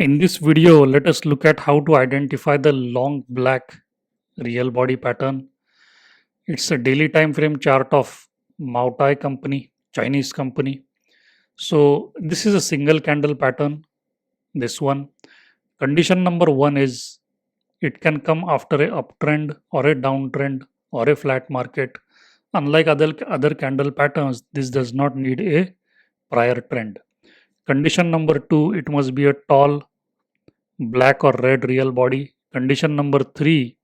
In this video, let us look at how to identify the long black real body pattern. It's a daily time frame chart of Moutai company, Chinese company. So this is a single candle pattern, this one. Condition number one is it can come after a uptrend or a downtrend or a flat market. Unlike other candle patterns, this does not need a prior trend. Condition number two, it must be a tall black or red real body. Condition number three,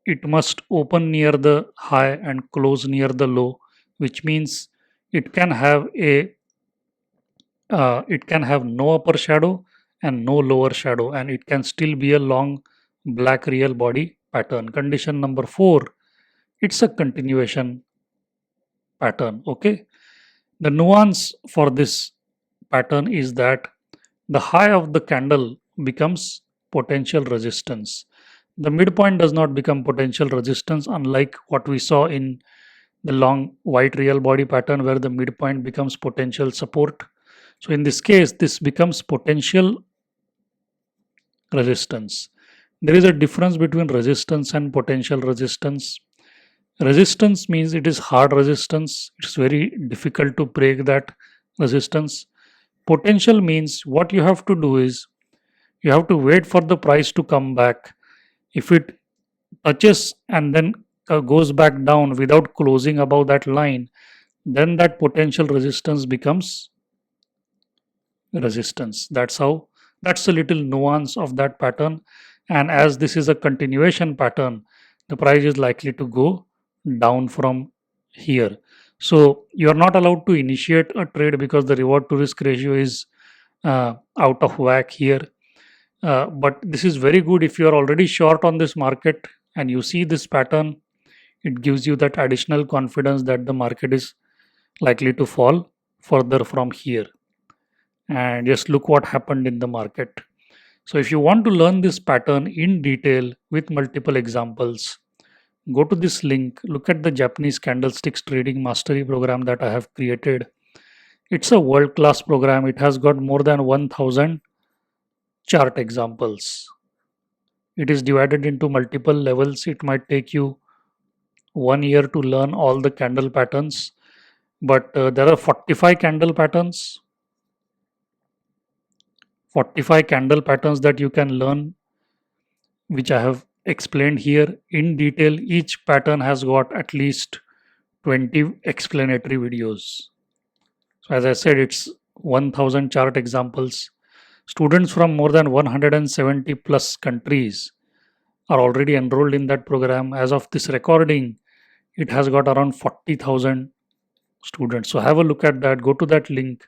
it must open near the high and close near the low, which means it can have no upper shadow and no lower shadow, and it can still be a long black real body pattern. Condition number four, it's a continuation pattern. Okay, the nuance for this pattern is that the high of the candle becomes potential resistance. The midpoint does not become potential resistance, unlike what we saw in the long white real body pattern where the midpoint becomes potential support. So in this case, this becomes potential resistance. There is a difference between resistance and potential resistance. Resistance means it is hard resistance. It's very difficult to break that resistance. Potential means what you have to do is you have to wait for the price to come back. If it touches and then goes back down without closing above that line, then that potential resistance becomes resistance. That's a little nuance of that pattern. And as this is a continuation pattern, the price is likely to go down from here. So you are not allowed to initiate a trade because the reward to risk ratio is out of whack here. But this is very good if you are already short on this market and you see this pattern. It gives you that additional confidence that the market is likely to fall further from here. And just look what happened in the market. So if you want to learn this pattern in detail with multiple examples, go to this link, look at the Japanese candlesticks trading mastery program that I have created. It's a world class program. It has got more than 1000 chart examples. It is divided into multiple levels. It might take you 1 year to learn all the candle patterns, but there are 45 candle patterns. 45 candle patterns that you can learn, which I have explained here in detail. Each pattern has got at least 20 explanatory videos. So as I said, it's 1000 chart examples. Students from more than 170 plus countries are already enrolled in that program. As of this recording, it has got around 40,000 students. So have a look at that. Go to that link.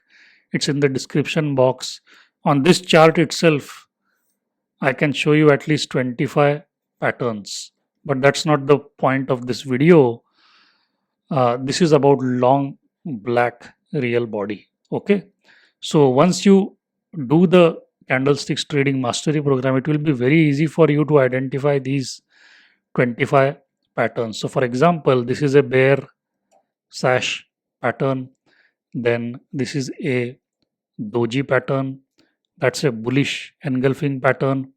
It's in the description box. On this chart itself, I can show you at least 25 patterns, but that's not the point of this video. This is about long black real body. Okay, so once you do the candlesticks trading mastery program, it will be very easy for you to identify these 25 patterns. So for example, this is a bear sash pattern, then this is a doji pattern, that's a bullish engulfing pattern,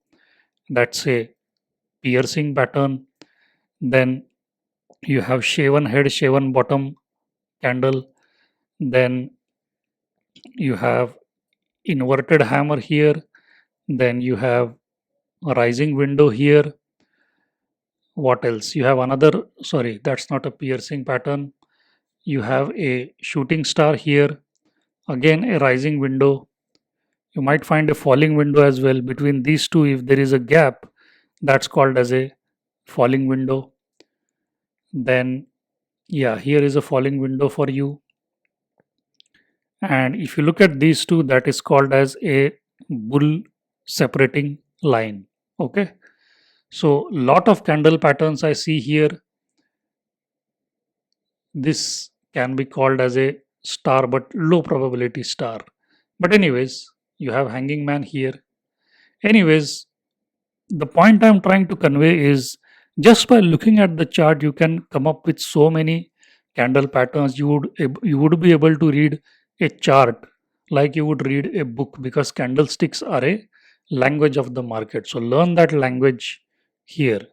that's a piercing pattern, then you have shaven head, shaven bottom candle, then you have inverted hammer here, then you have a rising window here. What else? You have another, sorry, that's not a piercing pattern. You have a shooting star here, again a rising window. You might find a falling window as well. Between these two, if there is a gap, that's called as a falling window. Then yeah, here is a falling window for you. And if you look at these two, that is called as a bull separating line. Okay, so lot of candle patterns I see here. This can be called as a star, but low probability star. But anyways, you have hanging man here. Anyways, the point I'm trying to convey is just by looking at the chart, you can come up with so many candle patterns. You would be able to read a chart like you would read a book, because candlesticks are a language of the market. So learn that language here.